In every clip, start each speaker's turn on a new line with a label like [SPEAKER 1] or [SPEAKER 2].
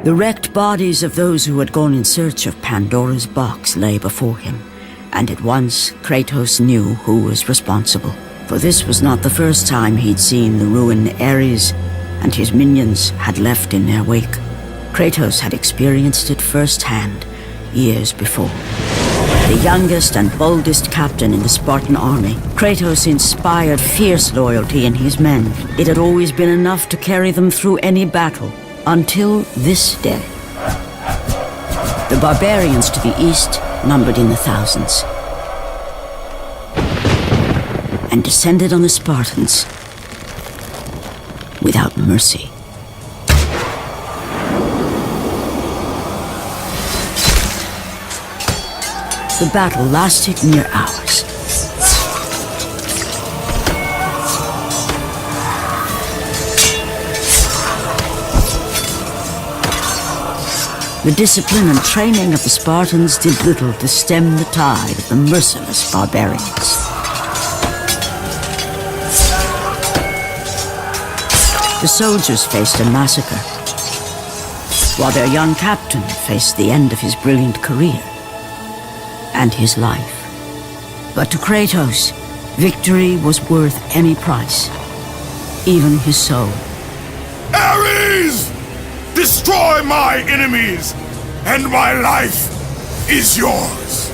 [SPEAKER 1] The wrecked bodies of those who had gone in search of Pandora's box lay before him, and at once Kratos knew who was responsible. For this was not the first time he'd seen the ruin Ares and his minions had left in their wake. Kratos had experienced it firsthand years before. The youngest and boldest captain in the Spartan army, Kratos inspired fierce loyalty in his men. It had always been enough to carry them through any battle, until this day. The barbarians to the east numbered in the thousands, and descended on the Spartans without mercy. The battle lasted near hours. The discipline and training of the Spartans did little to stem the tide of the merciless barbarians. The soldiers faced a massacre, while their young captain faced the end of his brilliant career and his life. But to Kratos, victory was worth any price, even his soul.
[SPEAKER 2] Ares! Destroy my enemies, and my life is yours!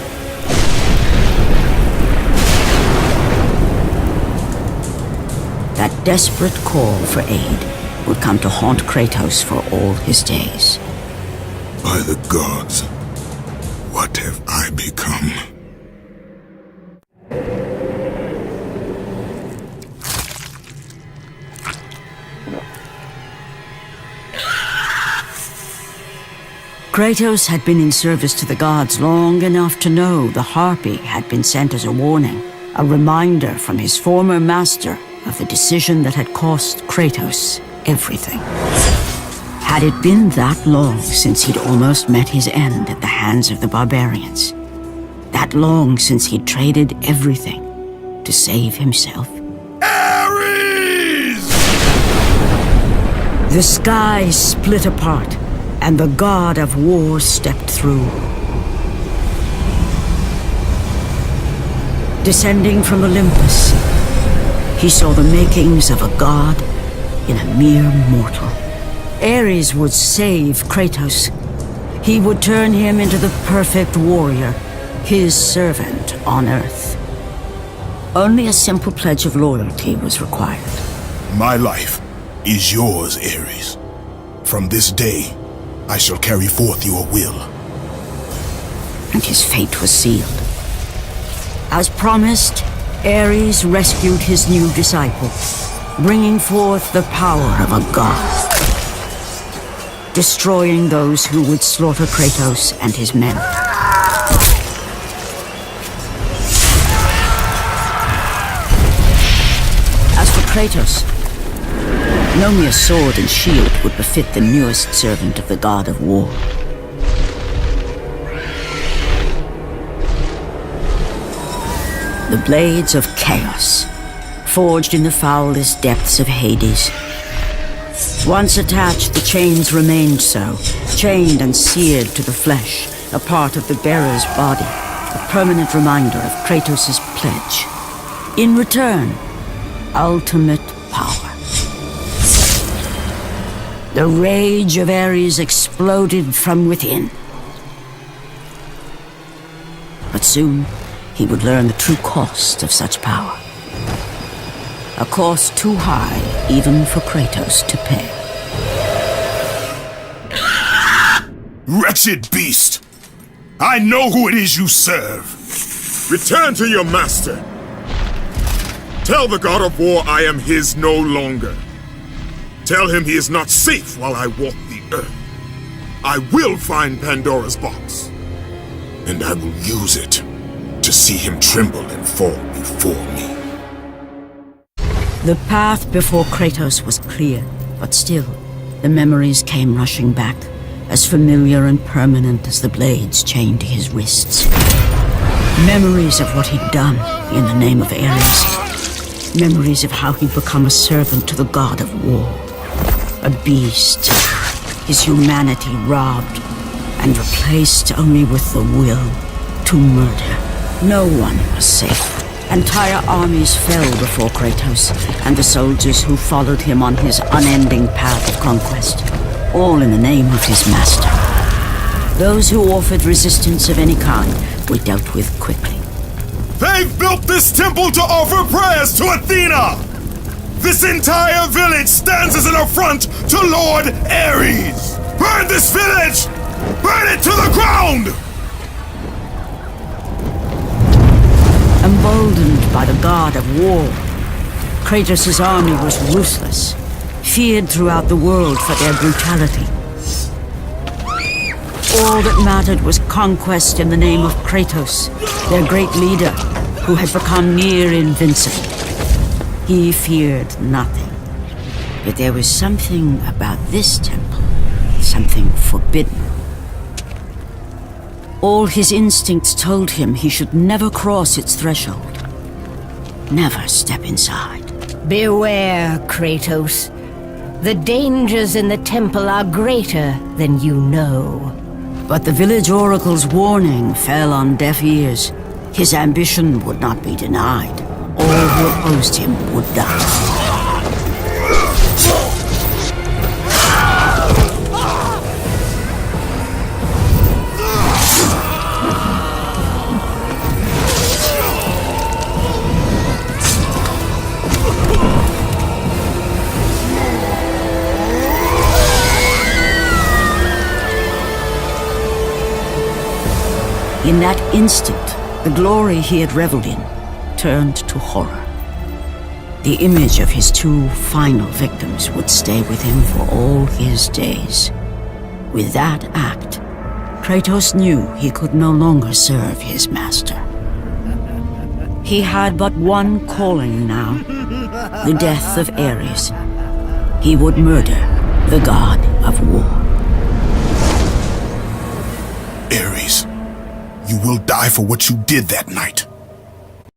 [SPEAKER 1] That desperate call for aid would come to haunt Kratos for all his days.
[SPEAKER 2] By the gods, what have I become?
[SPEAKER 1] Kratos had been in service to the gods long enough to know the Harpy had been sent as a warning, a reminder from his former master of the decision that had cost Kratos everything. Had it been that long since he'd almost met his end at the hands of the barbarians? That long since he'd traded everything to save himself?
[SPEAKER 2] Ares!
[SPEAKER 1] The sky split apart, and the god of war stepped through. Descending from Olympus, he saw the makings of a god in a mere mortal. Ares would save Kratos. He would turn him into the perfect warrior, his servant on Earth. Only a simple pledge of loyalty was required.
[SPEAKER 2] My life is yours, Ares. From this day, I shall carry forth your will.
[SPEAKER 1] And his fate was sealed. As promised, Ares rescued his new disciple, bringing forth the power of a god, destroying those who would slaughter Kratos and his men. As for Kratos, no mere sword and shield would befit the newest servant of the god of war. The blades of chaos, forged in the foulest depths of Hades. Once attached, the chains remained so, chained and seared to the flesh, a part of the bearer's body, a permanent reminder of Kratos' pledge. In return, ultimate power. The rage of Ares exploded from within. But soon, he would learn the true cost of such power. A cost too high even for Kratos to pay.
[SPEAKER 2] Wretched beast! I know who it is you serve! Return to your master! Tell the god of war I am his no longer. Tell him he is not safe while I walk the earth. I will find Pandora's box, and I will use it to see him tremble and fall before me.
[SPEAKER 1] The path before Kratos was clear, but still, the memories came rushing back, as familiar and permanent as the blades chained to his wrists. Memories of what he'd done in the name of Ares. Memories of how he'd become a servant to the god of war. A beast his humanity robbed, and replaced only with the will to murder. No one was safe. Entire armies fell before Kratos and the soldiers who followed him on his unending path of conquest, all in the name of his master. Those who offered resistance of any kind were dealt with quickly.
[SPEAKER 2] They've built this temple to offer prayers to Athena! This entire village stands as an affront to Lord Ares! Burn this village! Burn it to the ground!
[SPEAKER 1] Emboldened by the god of war, Kratos' army was ruthless, feared throughout the world for their brutality. All that mattered was conquest in the name of Kratos, their great leader, who had become near invincible. He feared nothing. But there was something about this temple, something forbidden. All his instincts told him he should never cross its threshold. Never step inside.
[SPEAKER 3] Beware, Kratos. The dangers in the temple are greater than you know.
[SPEAKER 1] But the village oracle's warning fell on deaf ears. His ambition would not be denied. All who opposed him would die. In that instant, the glory he had reveled in turned to horror. The image of his two final victims would stay with him for all his days. With that act, Kratos knew he could no longer serve his master. He had but one calling now, the death of Ares. He would murder the god of war.
[SPEAKER 2] Ares, you will die for what you did that night.